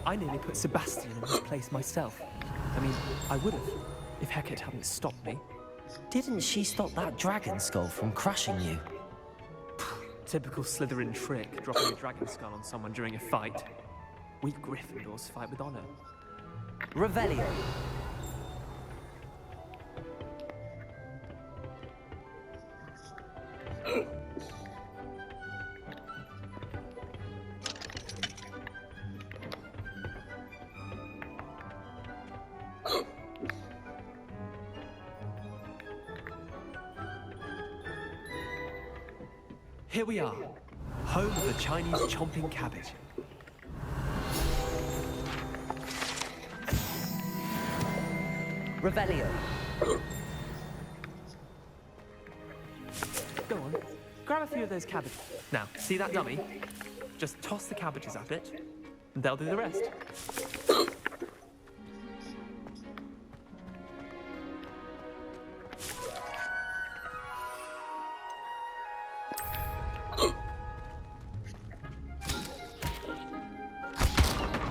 I nearly put Sebastian in his place myself. I mean, I would have, if Hecate hadn't stopped me. Didn't she stop that dragon skull from crushing you? Typical Slytherin trick, dropping a dragon skull on someone during a fight. We Gryffindors fight with honor. Revelio. Here we are, home of the Chinese chomping cabbage. Revelio. Go on, grab a few of those cabbages. Now, see that dummy? Just toss the cabbages at it, and they'll do the rest.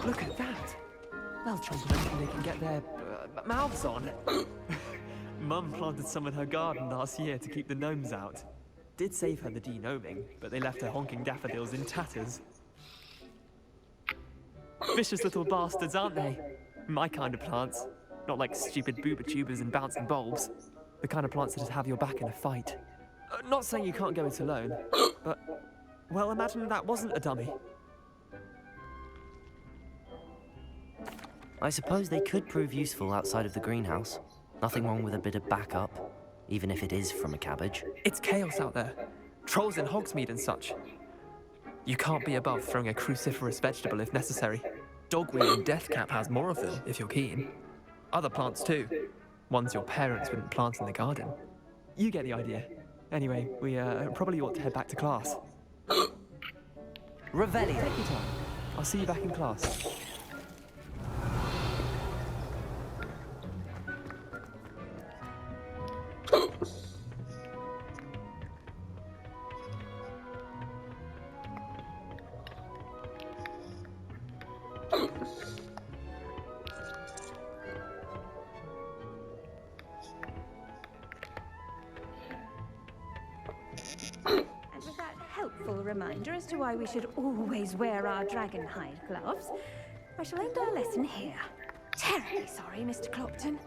Look at that! They'll chomp on anything they can get their mouths on. Mum planted some in her garden last year to keep the gnomes out. Did save her the de-gnoming, but they left her honking daffodils in tatters. Vicious little bastards, aren't they? My kind of plants. Not like stupid booba tubers and bouncing bulbs. The kind of plants that'd have your back in a fight. Not saying you can't go it alone, but, well, imagine that wasn't a dummy. I suppose they could prove useful outside of the greenhouse. Nothing wrong with a bit of backup, even if it is from a cabbage. It's chaos out there. Trolls in Hogsmeade and such. You can't be above throwing a cruciferous vegetable if necessary. Dogweed and deathcap has more of them, if you're keen. Other plants too. Ones your parents wouldn't plant in the garden. You get the idea. Anyway, we probably ought to head back to class. Revelio. Take your time. I'll see you back in class. Reminder as to why we should always wear our dragon hide gloves. I shall end our lesson here. Terribly sorry, Mr. Clopton.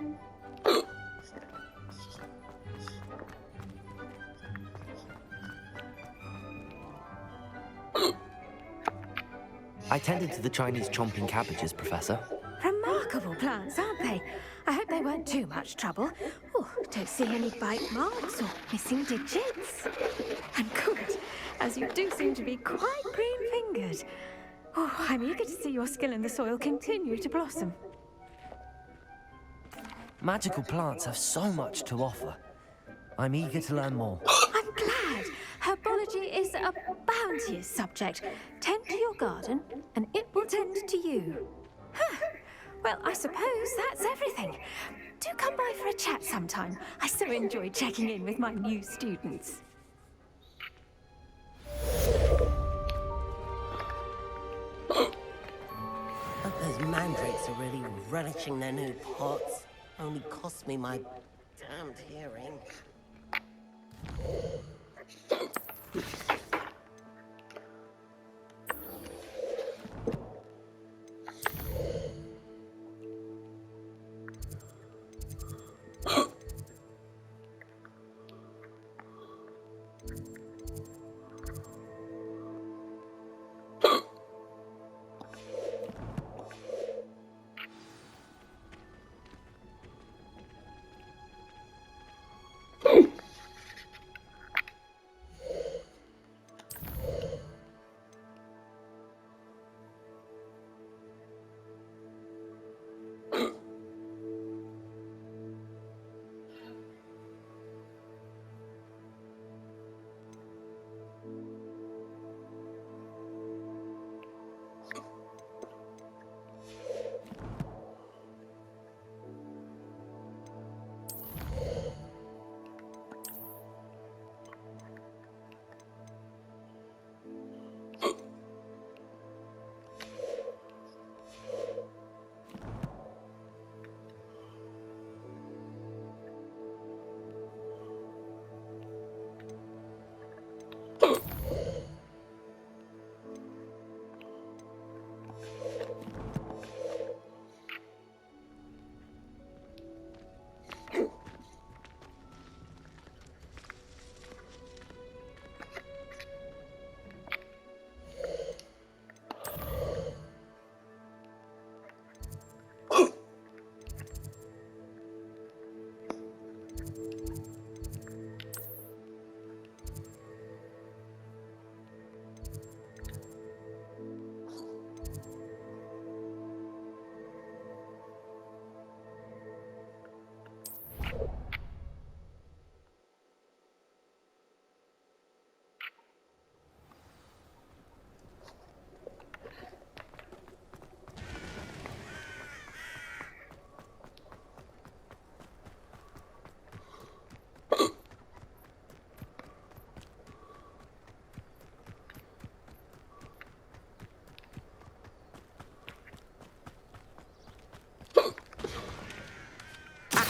I tended to the Chinese chomping cabbages, Professor. Remarkable plants, aren't they? I hope they weren't too much trouble. Oh, don't see any bite marks or missing digits. And good, as you do seem to be quite green-fingered. Oh, I'm eager to see your skill in the soil continue to blossom. Magical plants have so much to offer. I'm eager to learn more. I'm glad. Herbology is a bounteous subject. Tend to your garden, and it will tend to you. Huh. Well, I suppose that's everything. Do come by for a chat sometime. I so enjoy checking in with my new students. Hope those mandrakes are really relishing their new pots. Only cost me my damned hearing.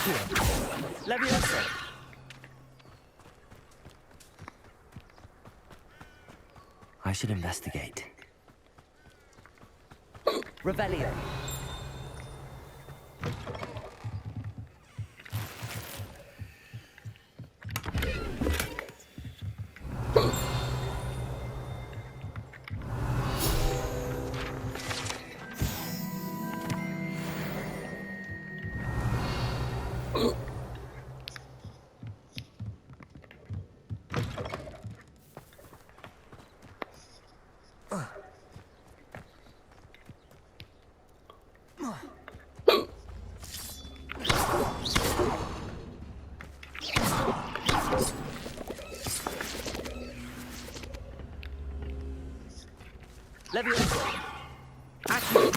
Accio. Leviosa. I should investigate. Revelio. Leviosa. Accio.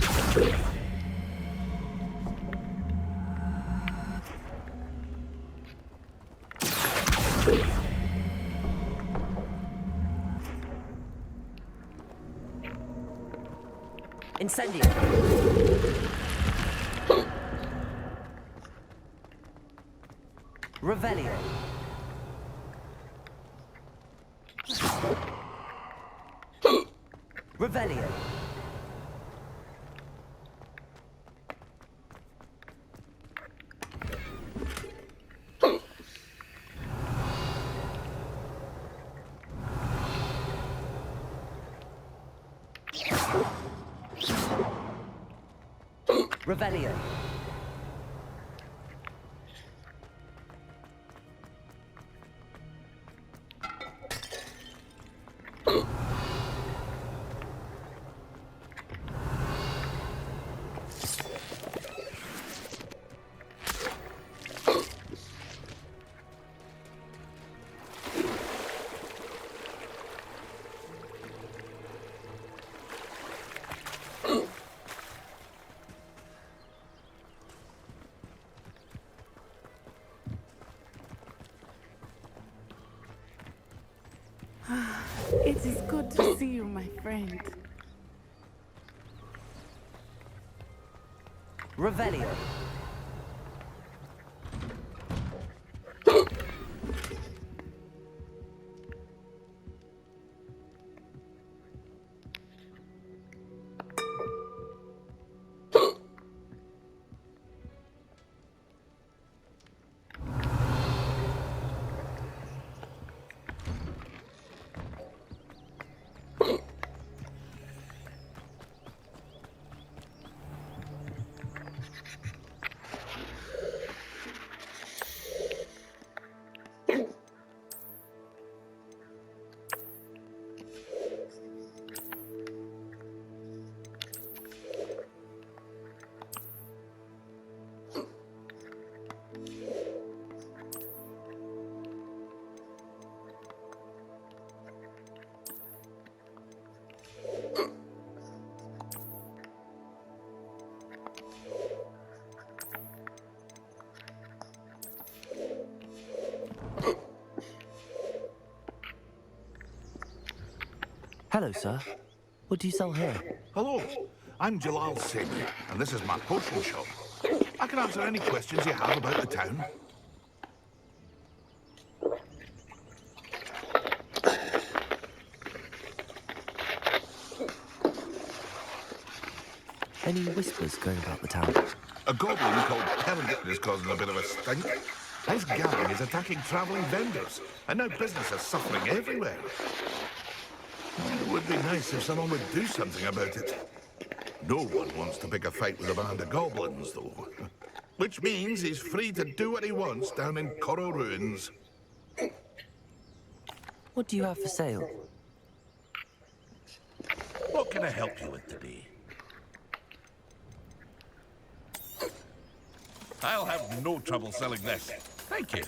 Incendio. Revelio. Revelio. Revelio. It is good to see you, my friend. Revelio. Hello, sir. What do you sell here? Hello, I'm Jalal Singh, and this is my potion shop. I can answer any questions you have about the town. Any whispers going about the town? A goblin called Pellet is causing a bit of a stink. His gang is attacking travelling vendors, and now business is suffering everywhere. It would be nice if someone would do something about it. No one wants to pick a fight with a band of goblins, though. Which means he's free to do what he wants down in Coral Ruins. What do you have for sale? What can I help you with today? I'll have no trouble selling this. Thank you.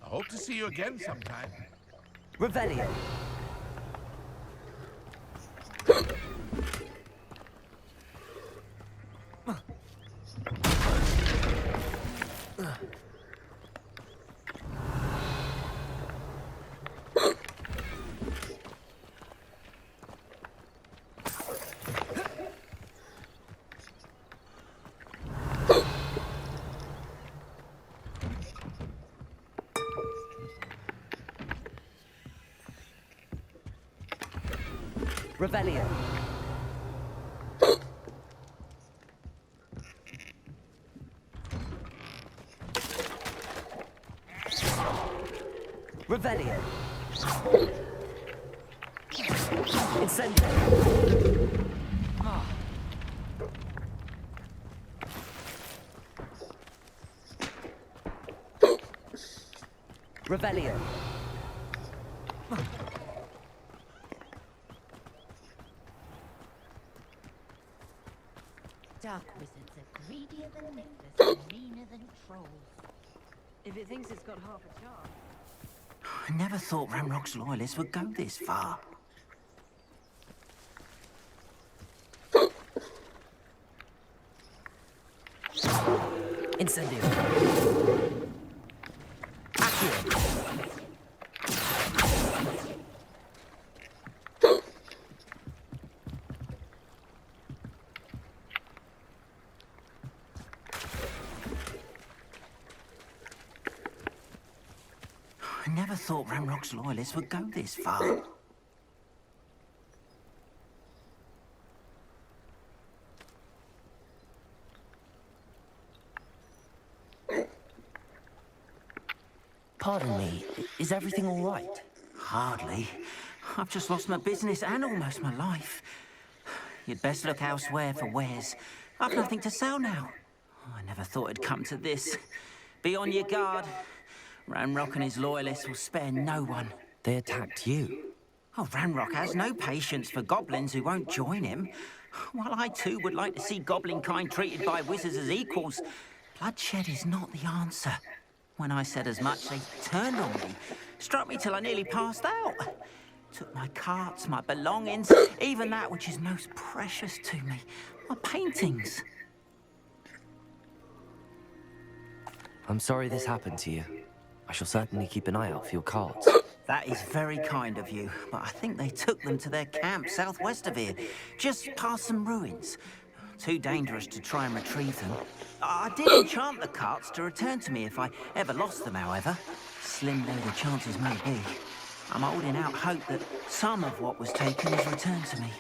I hope to see you again sometime. Revelio. Revelio. Revelio. Incendio. Revelio. Dark wizards are greedier than necklace and meaner than trolls. If it thinks it's got half a chance. I never thought Ramrock's loyalists would go this far. Incendio. Accio. I never thought Ramrock's loyalists would go this far. Pardon me, is everything all right? Hardly. I've just lost my business and almost my life. You'd best look elsewhere for wares. I've nothing to sell now. I never thought it'd come to this. Be on your guard. Ramrock and his loyalists will spare no one. They attacked you. Oh, Ramrock has no patience for goblins who won't join him. While I too would like to see goblin kind treated by wizards as equals, bloodshed is not the answer. When I said as much, they turned on me, struck me till I nearly passed out. Took my carts, my belongings, even that which is most precious to me, my paintings. I'm sorry this happened to you. I shall certainly keep an eye out for your cards. That is very kind of you, but I think they took them to their camp southwest of here, just past some ruins. Too dangerous to try and retrieve them. I did enchant the carts to return to me if I ever lost them, however. Slim though the chances may be. I'm holding out hope that some of what was taken is returned to me.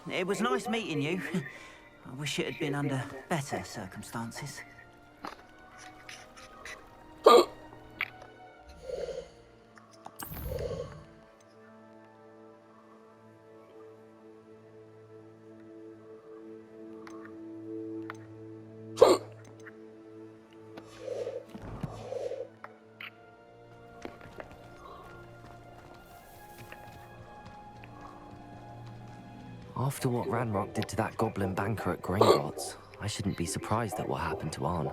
It was nice meeting you. I wish it had been under better circumstances. After what Ranrock did to that goblin banker at Gringotts, I shouldn't be surprised at what happened to Arn.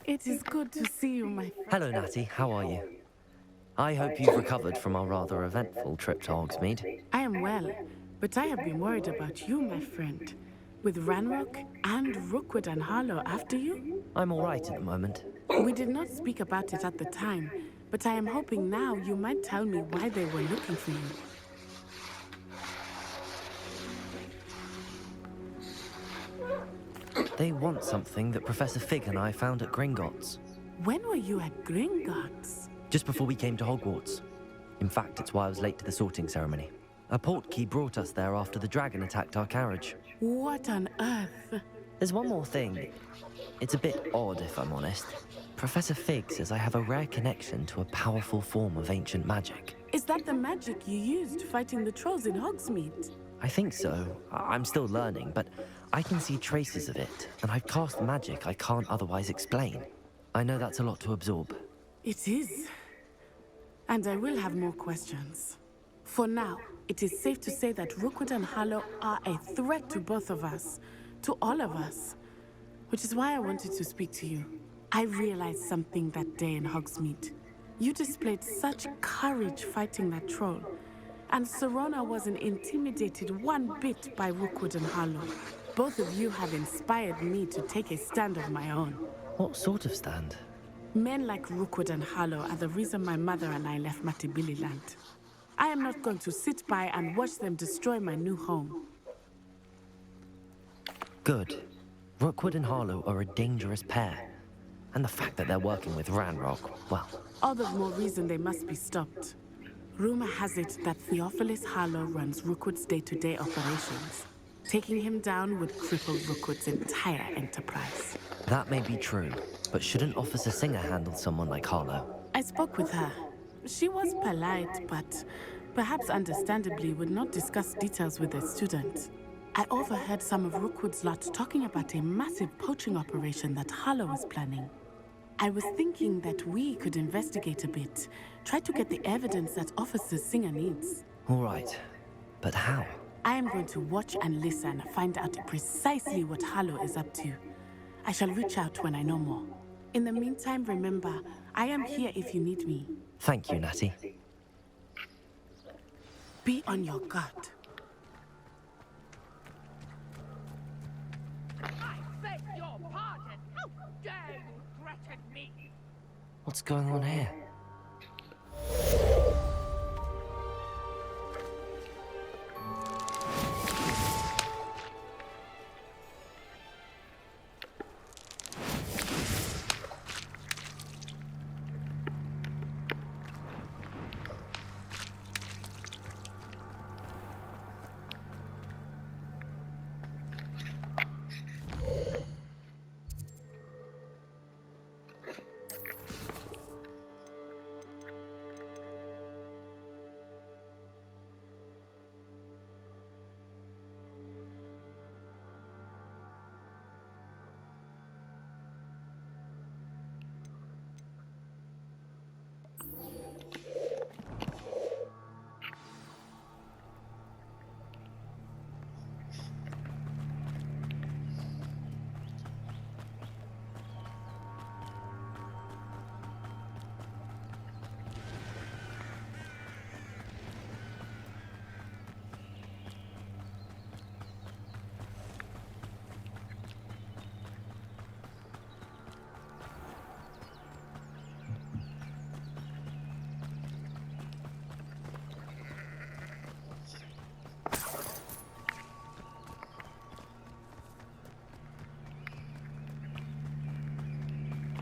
It is good to see you, my friend. Hello, Natty. How are you? I hope you've recovered from our rather eventful trip to Hogsmeade. I am well, but I have been worried about you, my friend. With Ranrock and Rookwood and Harlow after you? I'm all right at the moment. We did not speak about it at the time, but I am hoping now you might tell me why they were looking for you. They want something that Professor Fig and I found at Gringotts. When were you at Gringotts? Just before we came to Hogwarts. In fact, it's why I was late to the sorting ceremony. A portkey brought us there after the dragon attacked our carriage. What on earth? There's one more thing. It's a bit odd, if I'm honest. Professor Fig says I have a rare connection to a powerful form of ancient magic. Is that the magic you used fighting the trolls in Hogsmeade? I think so. I'm still learning, but I can see traces of it, and I've cast magic I can't otherwise explain. I know that's a lot to absorb. It is. And I will have more questions. For now, it is safe to say that Rookwood and Harlow are a threat to both of us, to all of us. Which is why I wanted to speak to you. I realized something that day in Hogsmeade. You displayed such courage fighting that troll. And Serona wasn't intimidated one bit by Rookwood and Harlow. Both of you have inspired me to take a stand of my own. What sort of stand? Men like Rookwood and Harlow are the reason my mother and I left Matibili land. I am not going to sit by and watch them destroy my new home. Good. Rookwood and Harlow are a dangerous pair. And the fact that they're working with Ranrock, well... All the more reason they must be stopped. Rumor has it that Theophilus Harlow runs Rookwood's day-to-day operations. Taking him down would cripple Rookwood's entire enterprise. That may be true, but shouldn't Officer Singer handle someone like Harlow? I spoke with her. She was polite, but perhaps understandably would not discuss details with a student. I overheard some of Rookwood's lot talking about a massive poaching operation that Harlow was planning. I was thinking that we could investigate a bit, try to get the evidence that Officer Singer needs. All right, but how? I am going to watch and listen, find out precisely what Harlow is up to. I shall reach out when I know more. In the meantime, remember, I am here if you need me. Thank you, Natty. Be on your guard. I beg your pardon! How dare you threaten me? What's going on here?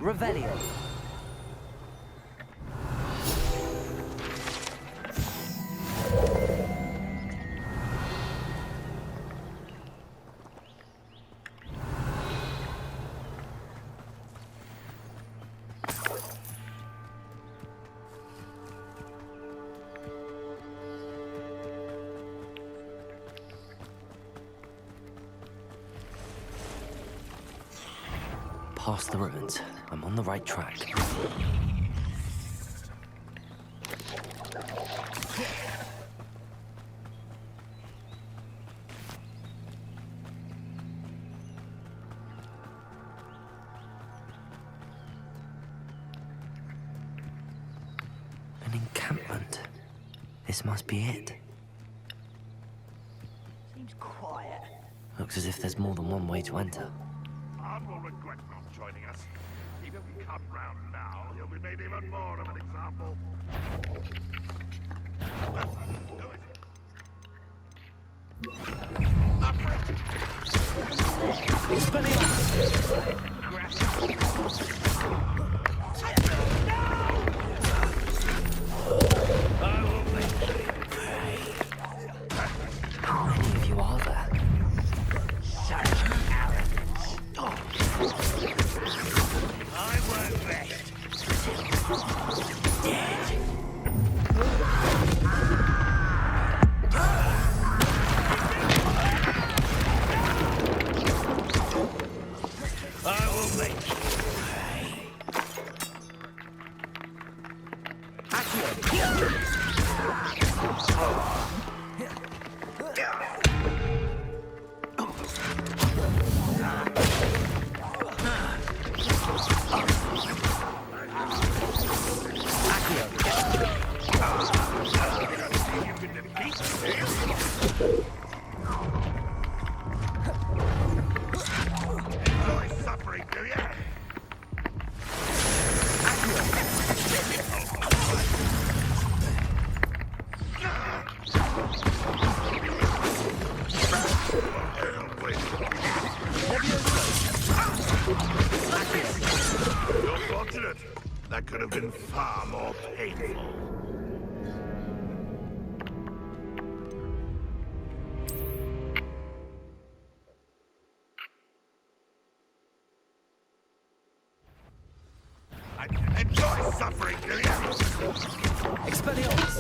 Revelio. Past the ruins. I'm on the right track. An encampment. This must be it. Seems quiet. Looks as if there's more than one way to enter. Ard will regret not joining us. If he doesn't come round now, he'll be made even more of an example. Do it. How many of you are there? been far more painful. Enjoy suffering, do you? Expelliarmus!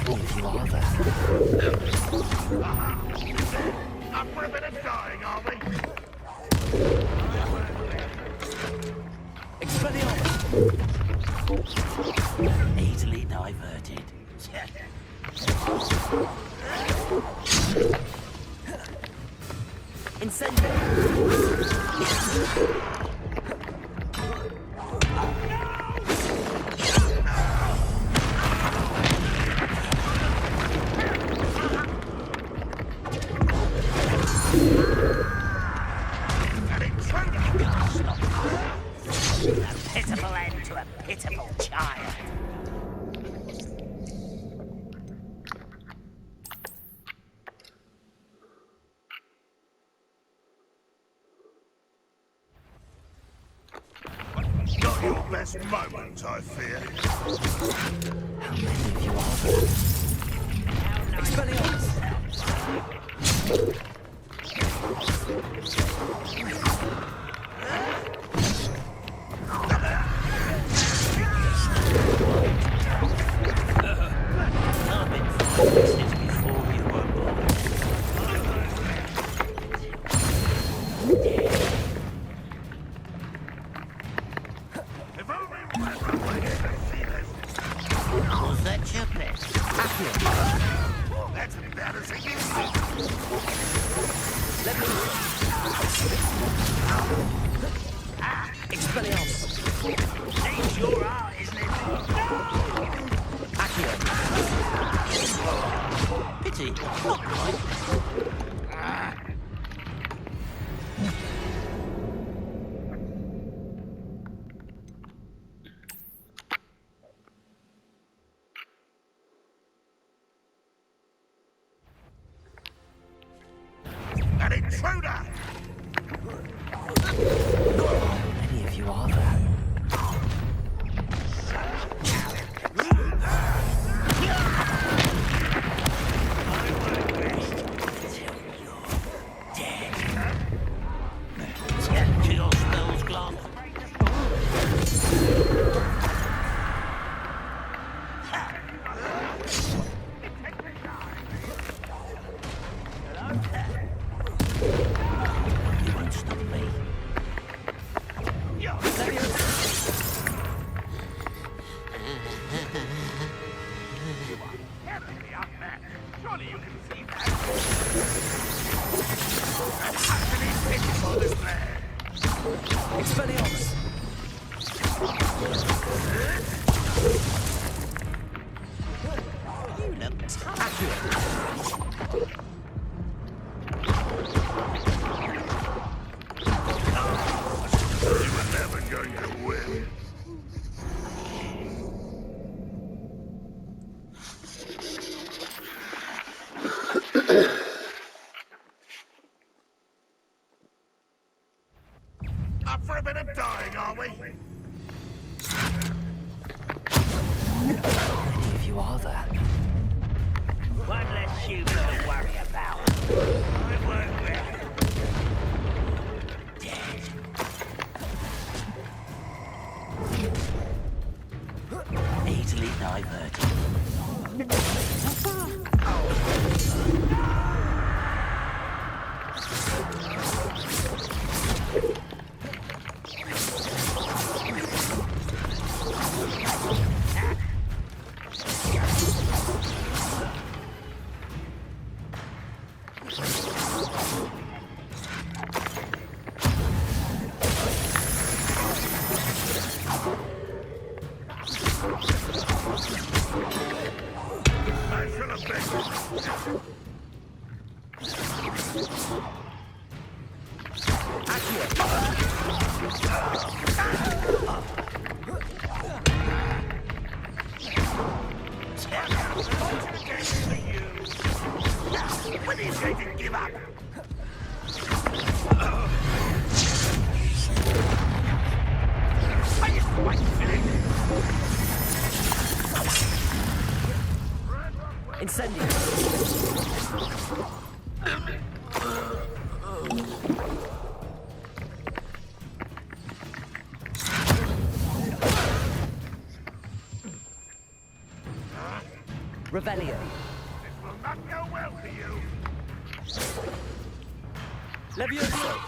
If you are there. Up for a bit of dying, are we? Expelliarmus! Easily diverted. A pitiful end to a pitiful child. Not your best moment, I fear. How many of you are there? Expelliarmus! I've been fighting since before we were born. If only Weather were here to see this. Was that your best? Oh, that's embarrassing, isn't it? Expelliarmus! It's your art, isn't it? Pity, not quite. An intruder! Many of you are there? Kill spells, Glove. You won't stop me. Heavily outmatched. Surely you can see that. Pitiful display. Expelliarmus! You look tough. You were never going to win. Up for a bit of dying, are we? Many of you are there? One less human to worry about. I won't win. Dead. Easily diverted. I shall have When he's going to give up. I just quite finished. Revelio. This will not go well for you. Levioso.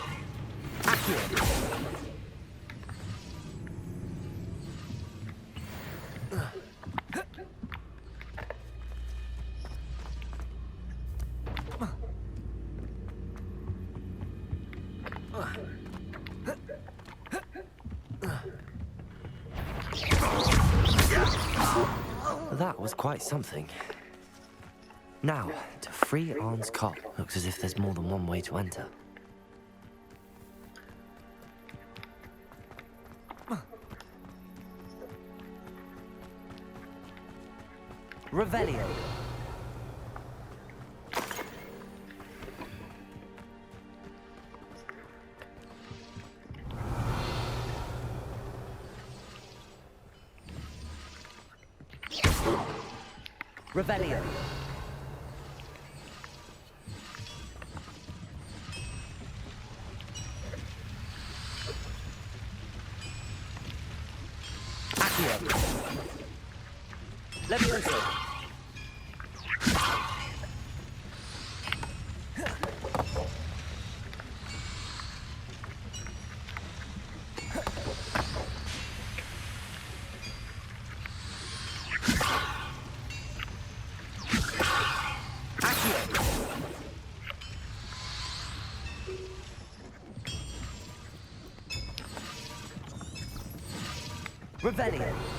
Accio. That was quite something. Now, to free Arn's cot. Looks as if there's more than one way to enter. Revelio. Revelio. Accio. Levioso. Revelio.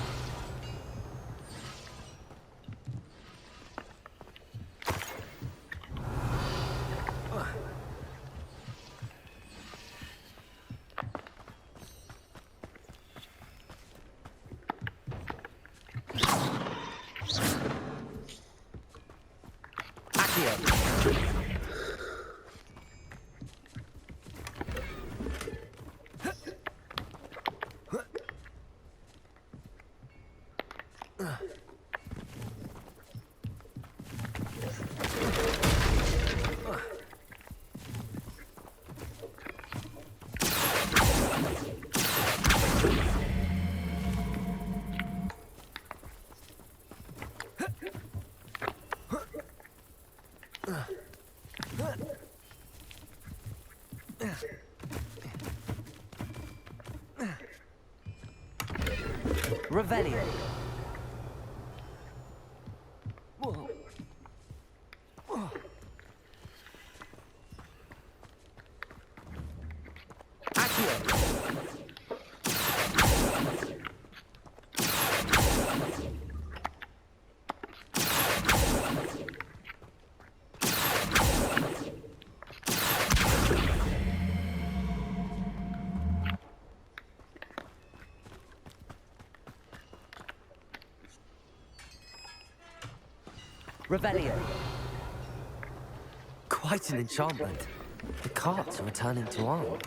Revelio. Revelio. Quite an enchantment. The carts are returning to Arn.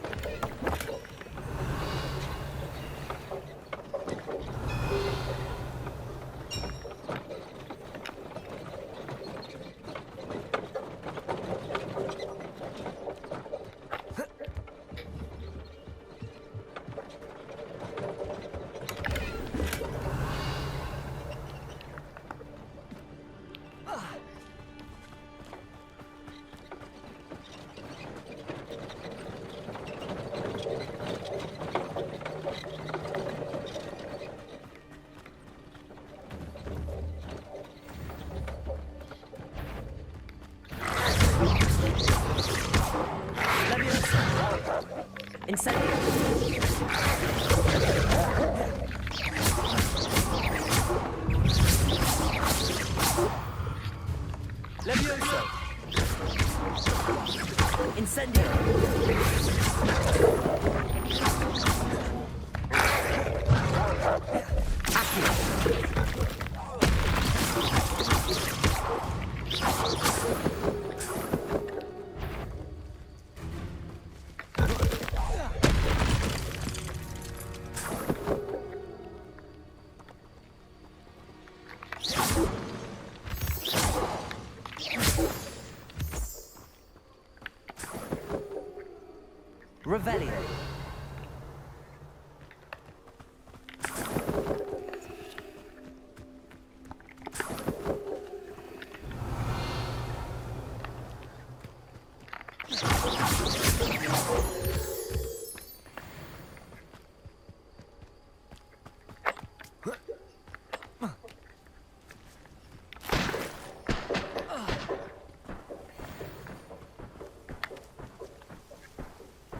Revelio.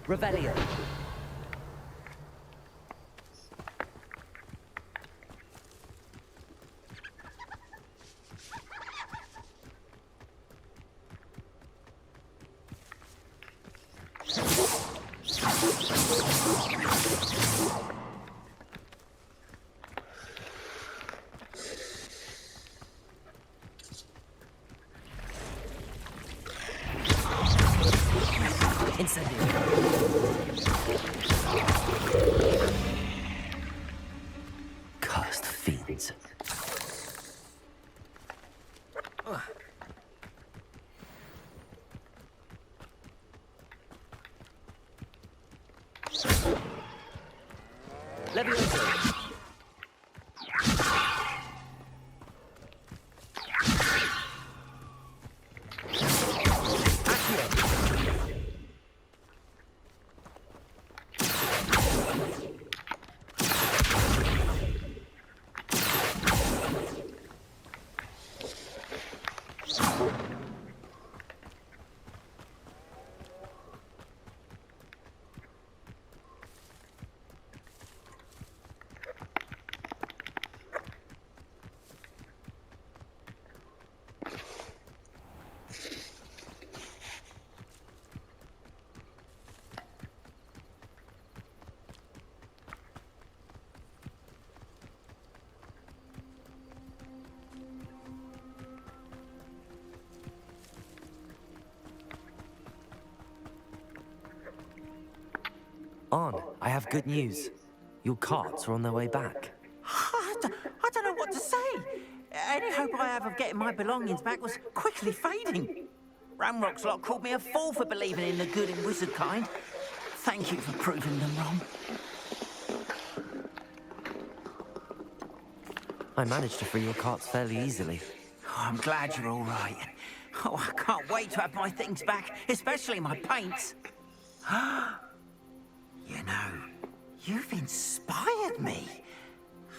Revelio. Cursed fiends. Levioso. On, I have good news. Your carts are on their way back. I don't know what to say. Any hope I have of getting my belongings back was quickly fading. Ramrock's lot called me a fool for believing in the good and wizard kind. Thank you for proving them wrong. I managed to free your carts fairly easily. Oh, I'm glad you're all right. Oh, I can't wait to have my things back, especially my paints. You know, you've inspired me.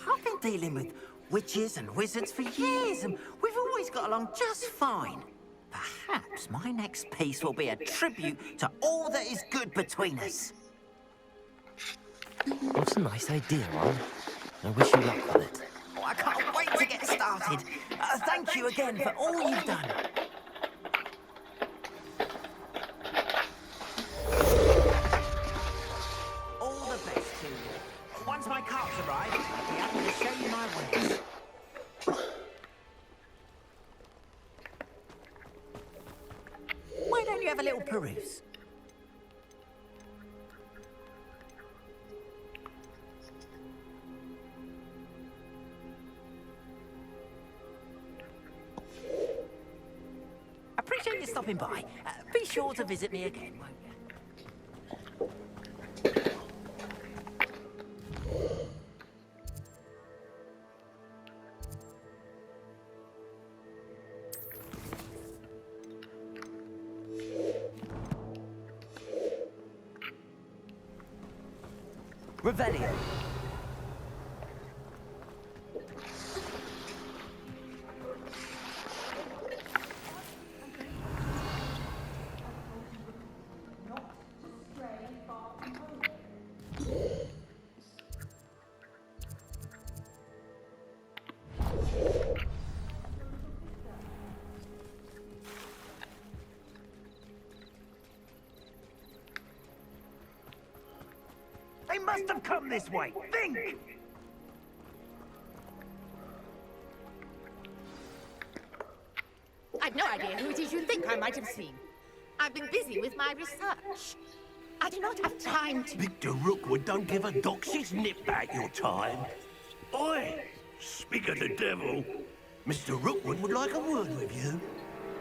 I've been dealing with witches and wizards for years, and we've always got along just fine. Perhaps my next piece will be a tribute to all that is good between us. What a nice idea, Ron. I wish you luck with it. Oh, I can't wait to get started. Thank you again for all you've done. All the best to you. Once my carts arrive, I'll be happy to show you my ways. Why don't you have a little peruse? Appreciate you stopping by. Be sure to visit me again, won't you? Revelio. They must have come this way. Think! I've no idea who it is you think I might have seen. I've been busy with my research. I do not have time to... Victor Rookwood don't give a doxy's nip back your time. Oi! Speak of the devil. Mr. Rookwood would like a word with you.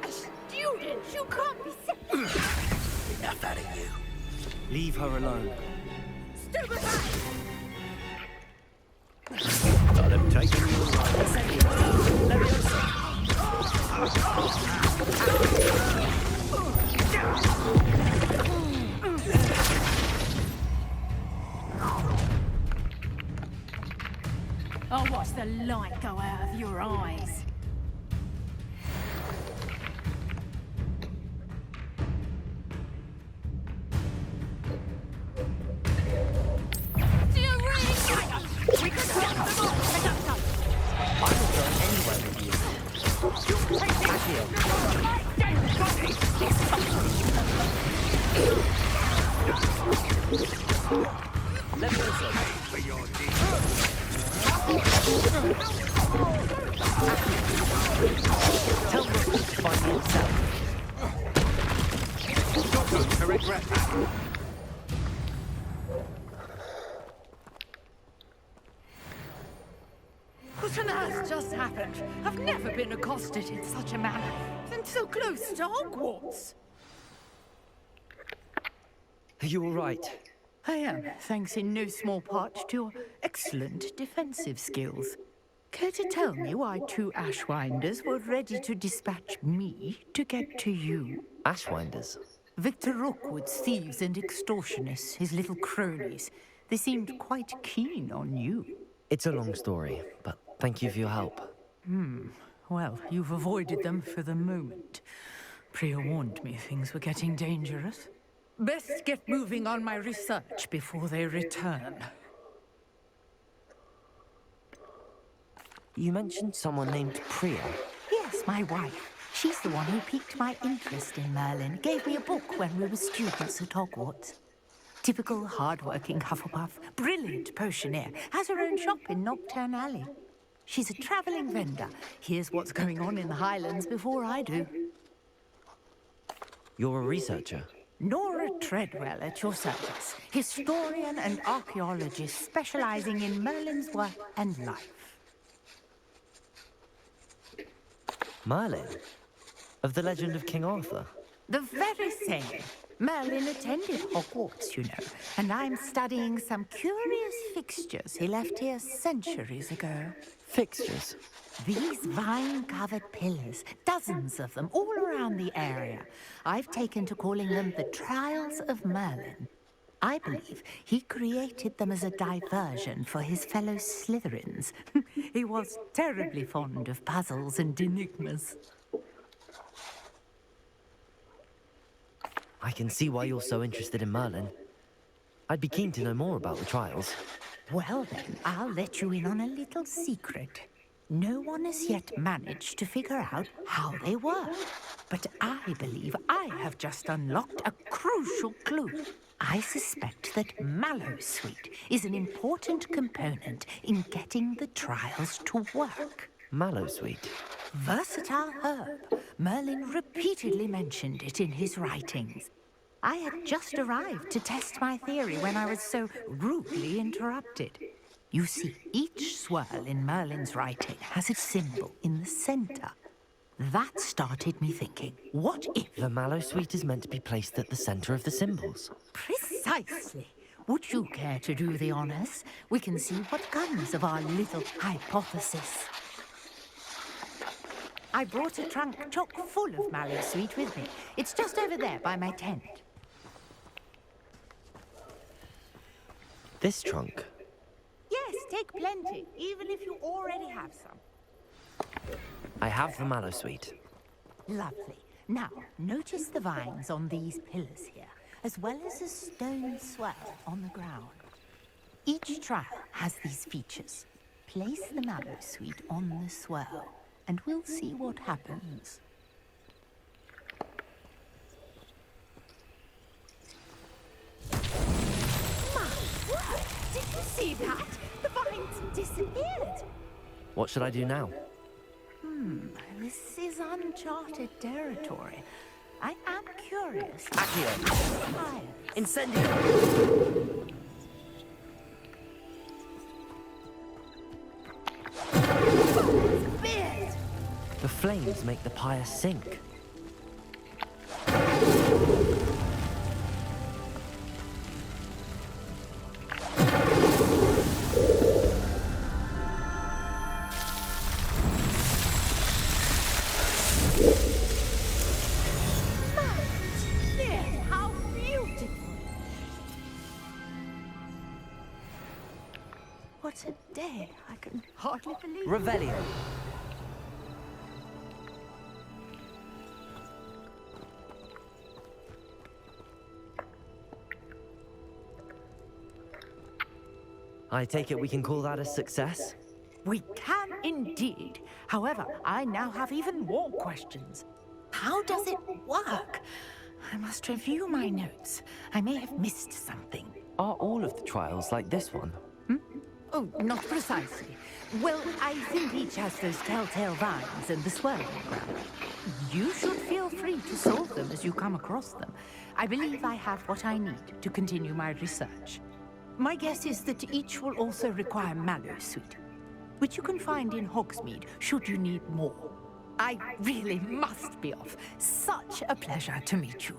A student? You can't be serious. Enough out of you. Leave her alone. Stay behind! Let him take you. Levioso. the light go out of your eyes. Do you really think we could stop them all? Pick up some. I will go anywhere with you. Let me also for your Tell Rook to find me himself. To regret that. What on earth just happened? I've never been accosted in such a manner. And so close to Hogwarts. Are you all right? I am, thanks in no small part to your excellent defensive skills. Care to tell me why 2 Ashwinders were ready to dispatch me to get to you? Ashwinders? Victor Rookwood's thieves and extortionists, his little cronies. They seemed quite keen on you. It's a long story, but thank you for your help. Well, you've avoided them for the moment. Priya warned me things were getting dangerous. Best get moving on my research before they return. You mentioned someone named Priya. Yes, my wife. She's the one who piqued my interest in Merlin. Gave me a book when we were students at Hogwarts. Typical hard-working Hufflepuff, brilliant potioneer, has her own shop in Nocturne Alley. She's a travelling vendor. Hears what's going on in the Highlands before I do. You're a researcher? Nora Treadwell at your service. Historian and archaeologist specializing in Merlin's work and life. Merlin? Of the legend of King Arthur? The very same. Merlin attended Hogwarts, you know, and I'm studying some curious fixtures he left here centuries ago. Fixtures? These vine-covered pillars, dozens of them, all around the area. I've taken to calling them the Trials of Merlin. I believe he created them as a diversion for his fellow Slytherins. He was terribly fond of puzzles and enigmas. I can see why you're so interested in Merlin. I'd be keen to know more about the trials. Well then, I'll let you in on a little secret. No one has yet managed to figure out how they work. But I believe I have just unlocked a crucial clue. I suspect that Mallowsweet is an important component in getting the trials to work. Mallowsweet? Versatile herb. Merlin repeatedly mentioned it in his writings. I had just arrived to test my theory when I was so rudely interrupted. You see, each swirl in Merlin's writing has a symbol in the center. That started me thinking, what if... The Mallowsweet is meant to be placed at the center of the symbols. Precisely. Would you care to do the honors? We can see what comes of our little hypothesis. I brought a trunk chock full of Mallowsweet with me. It's just over there by my tent. This trunk? Yes, take plenty, even if you already have some. I have the Mallowsweet. Lovely. Now, notice the vines on these pillars here, as well as a stone swell on the ground. Each trial has these features. Place the Mallowsweet on the swell, and we'll see what happens. My word! Did you see that? The vines disappeared! What should I do now? This is uncharted territory. I am curious. Accio! Hi. Incendio! Beard! The flames make the pyre sink. How beautiful! What a day. I can hardly believe it. Revelio. I take it we can call that a success? We can indeed. However, I now have even more questions. How does it work? I must review my notes. I may have missed something. Are all of the trials like this one? Oh, not precisely. Well, I think each has those telltale vines and the swirling ground. You should feel free to solve them as you come across them. I believe I have what I need to continue my research. My guess is that each will also require Mallow Sweet, which you can find in Hogsmeade should you need more. I really must be off. Such a pleasure to meet you.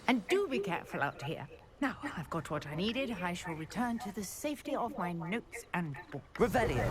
And do be careful out here. Now, I've got what I needed. I shall return to the safety of my notes and books. Revelio.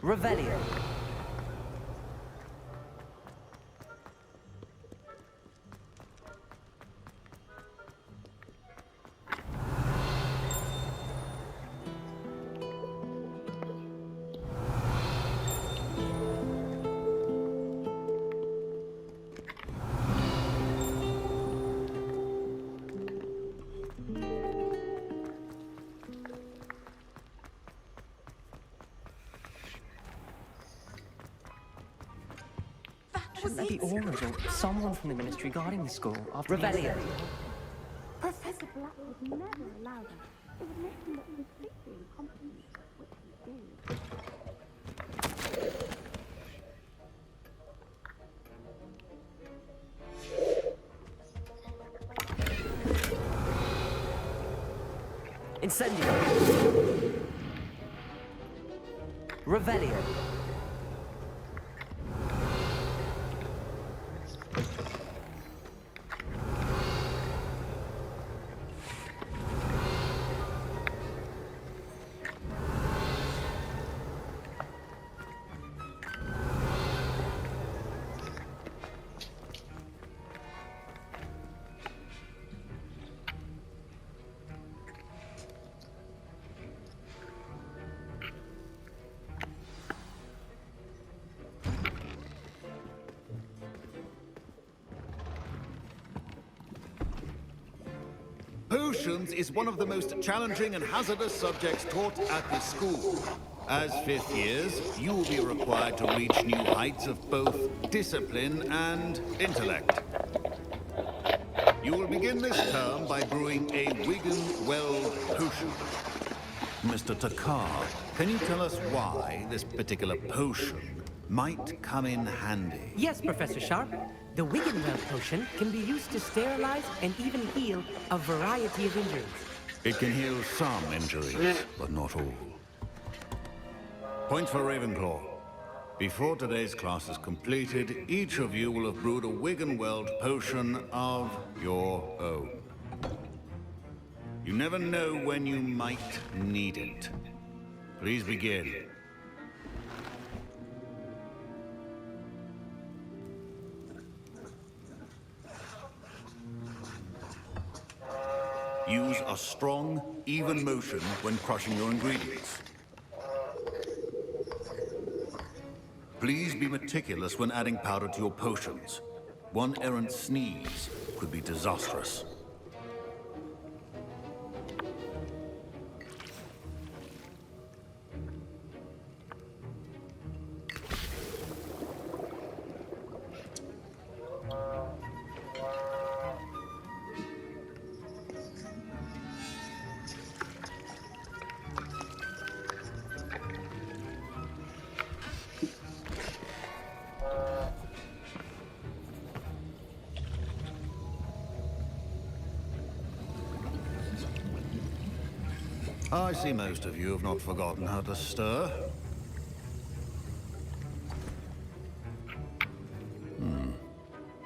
Revelio. Shouldn't that be Aura's or someone from the ministry guarding the school after Revelio. Professor Black would never allow that. It would make him look completely incompetent, which he did. Incendio. Revelio. Potions is one of the most challenging and hazardous subjects taught at this school. As fifth years, you will be required to reach new heights of both discipline and intellect. You will begin this term by brewing a Wigan Weld potion. Mr. Takar, can you tell us why this particular potion might come in handy? Yes, Professor Sharp. The Wiggenweld potion can be used to sterilize and even heal a variety of injuries. It can heal some injuries, but not all. Points for Ravenclaw. Before today's class is completed, each of you will have brewed a Wiggenweld potion of your own. You never know when you might need it. Please begin. Use a strong, even motion when crushing your ingredients. Please be meticulous when adding powder to your potions. One errant sneeze could be disastrous. I see most of you have not forgotten how to stir.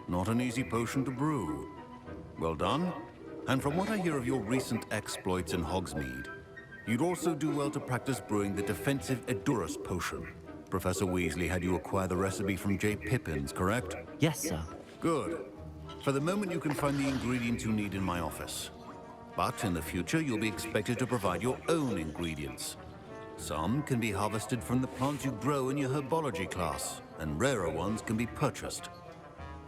Not an easy potion to brew. Well done. And from what I hear of your recent exploits in Hogsmeade, you'd also do well to practice brewing the defensive Edurus potion. Professor Weasley had you acquire the recipe from J. Pippins, correct? Yes, sir. Good. For the moment, you can find the ingredients you need in my office. But in the future, you'll be expected to provide your own ingredients. Some can be harvested from the plants you grow in your herbology class, and rarer ones can be purchased.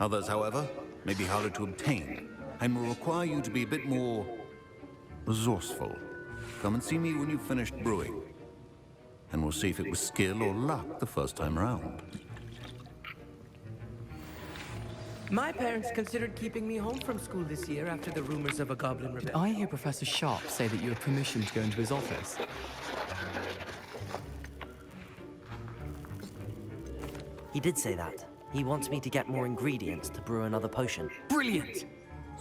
Others, however, may be harder to obtain, and will require you to be a bit more resourceful. Come and see me when you've finished brewing, and we'll see if it was skill or luck the first time around. My parents considered keeping me home from school this year after the rumors of a goblin rebellion. I hear Professor Sharp say that you have permission to go into his office. He did say that. He wants me to get more ingredients to brew another potion. Brilliant!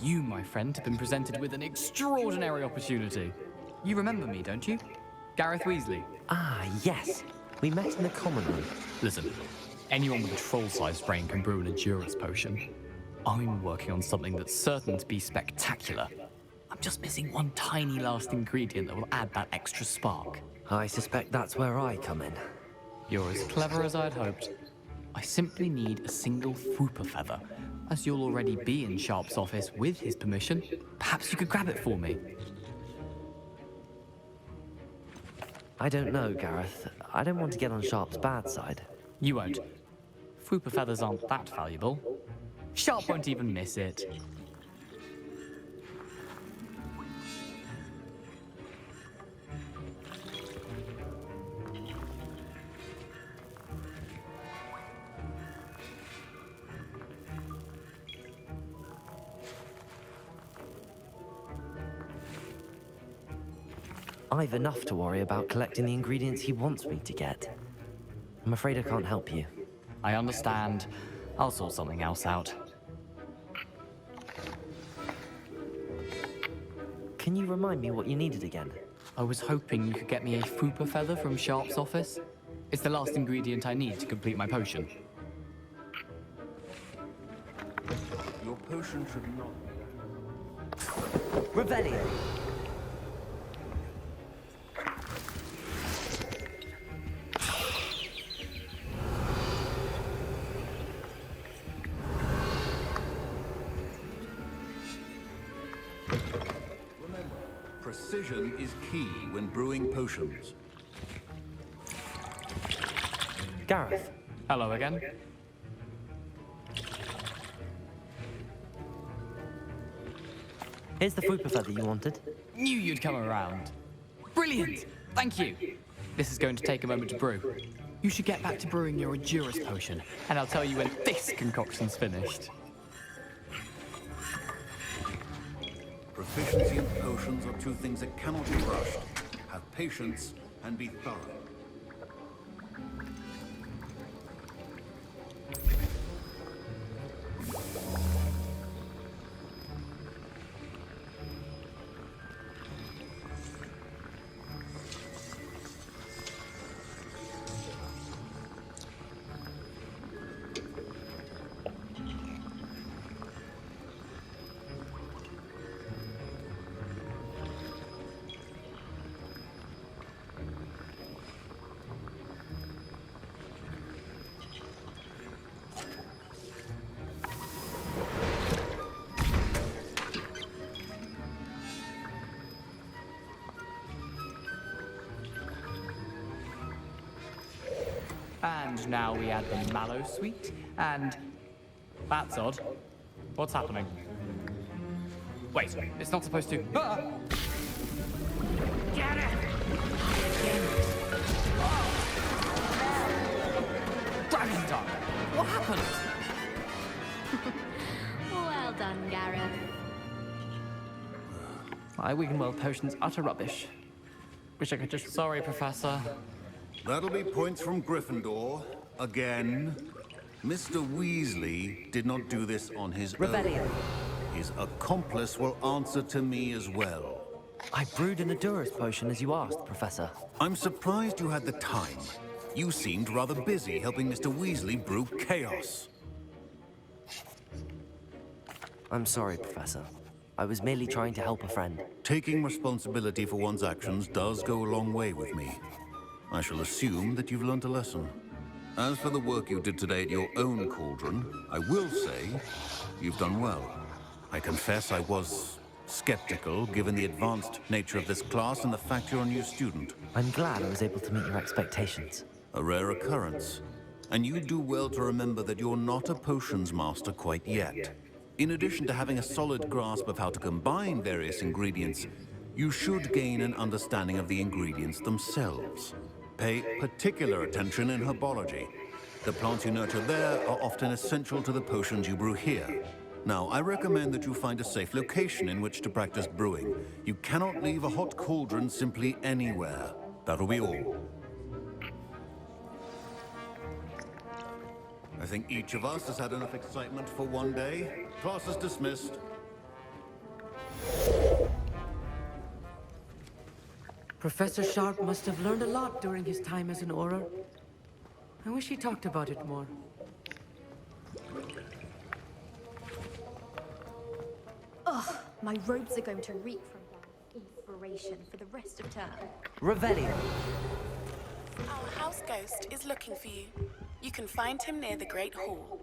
You, my friend, have been presented with an extraordinary opportunity. You remember me, don't you? Gareth Weasley. Ah, yes. We met in the common room. Listen, anyone with a troll-sized brain can brew an Edurus potion. I'm working on something that's certain to be spectacular. I'm just missing one tiny last ingredient that will add that extra spark. I suspect that's where I come in. You're as clever as I'd hoped. I simply need a single Fwooper feather. As you'll already be in Sharp's office with his permission, perhaps you could grab it for me. I don't know, Gareth. I don't want to get on Sharp's bad side. You won't. Fwooper feathers aren't that valuable. Sharp won't even miss it. I've enough to worry about collecting the ingredients he wants me to get. I'm afraid I can't help you. I understand. I'll sort something else out. Can you remind me what you needed again? I was hoping you could get me a Fwooper feather from Sharp's office. It's the last ingredient I need to complete my potion. Your potion should not... Revelio! Precision is key when brewing potions. Gareth. Hello again. Here's the fruit feather you wanted. Knew you'd come around. Brilliant! Thank you. This is going to take a moment to brew. You should get back to brewing your Endurance potion, and I'll tell you when this concoction's finished. Proficiency and potions are two things that cannot be rushed. Have patience and be thorough. And now we add the mallow sweet, and... That's odd. What's happening? Wait, it's not supposed to... Ah! Get it! Dragon Tongue! What happened? Well done, Gareth. My Wiggenweld potion's utter rubbish. Wish I could just... Sorry, Professor. That'll be points from Gryffindor. Again. Mr. Weasley did not do this on his Revelio. own. His accomplice will answer to me as well. I brewed an Endurance potion as you asked, Professor. I'm surprised you had the time. You seemed rather busy helping Mr. Weasley brew chaos. I'm sorry, Professor. I was merely trying to help a friend. Taking responsibility for one's actions does go a long way with me. I shall assume that you've learnt a lesson. As for the work you did today at your own cauldron, I will say you've done well. I confess I was skeptical, given the advanced nature of this class and the fact you're a new student. I'm glad I was able to meet your expectations. A rare occurrence. And you do well to remember that you're not a potions master quite yet. In addition to having a solid grasp of how to combine various ingredients, you should gain an understanding of the ingredients themselves. Pay particular attention in herbology. The plants you nurture there are often essential to the potions you brew here. Now, I recommend that you find a safe location in which to practice brewing. You cannot leave a hot cauldron simply anywhere. That'll be all. I think each of us has had enough excitement for one day. Class is dismissed. Professor Sharp must have learned a lot during his time as an Auror. I wish he talked about it more. Ugh, my robes are going to reek from inspiration for the rest of term. Revelio. Our house ghost is looking for you. You can find him near the Great Hall.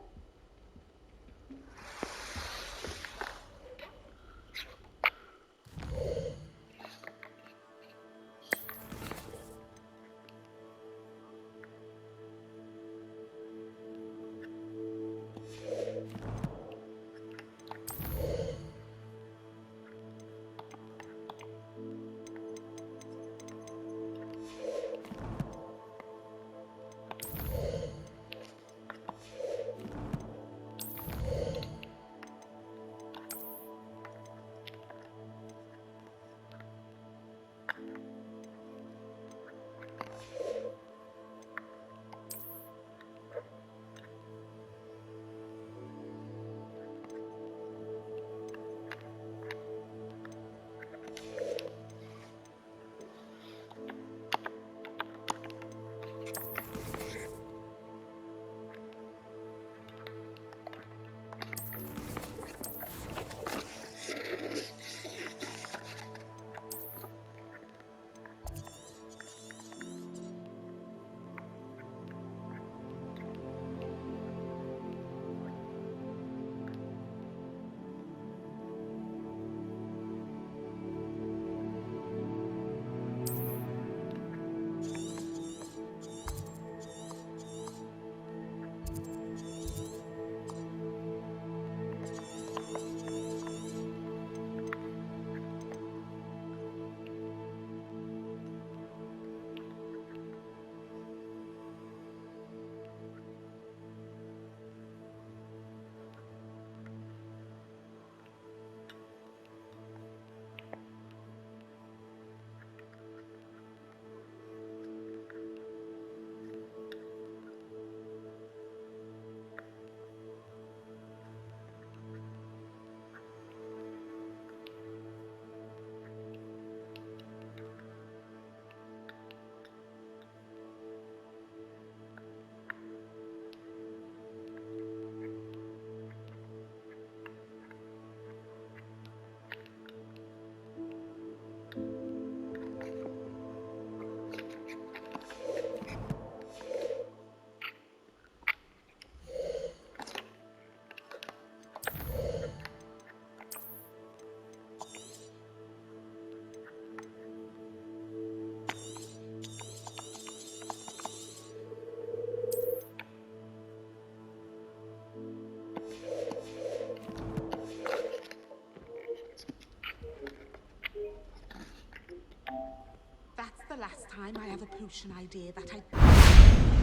the last time I have a potion idea that I